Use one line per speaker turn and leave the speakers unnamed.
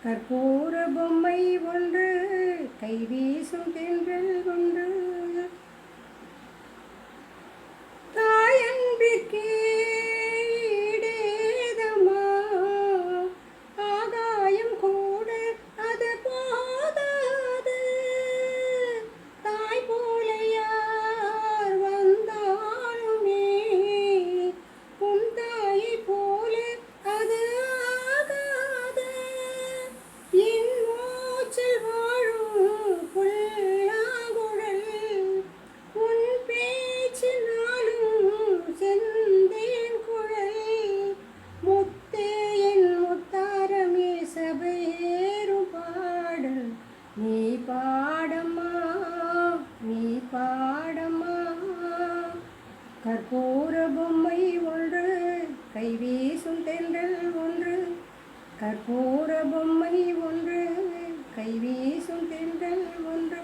கற்பூர பொம்மை ஒன்று, கைவீசும் தென்றல் ஒன்று, தாயன்பிற்கே ஈடேதம்மா. ஆகாயம் கூட அது போதாது, தாய் போல யார் வந்தாலுமே உன் தாயை போல அது ஆகாது. என் மூச்சில் வாழும் புல்லாங்குழல், உன் பேச்சினாலும் செந்தேன் குழல். முத்தே என் முத்தாரமே சபையேறும் பாடல் நீ பாடம்மா, நீ பாடம்மா. கற்பூர பொம்மை ஒன்று, கைவீசும் தென்றல் ஒன்று, கற்பூர பொம்மை ஒன்று, கைவீசும் தென்றல் ஒன்று.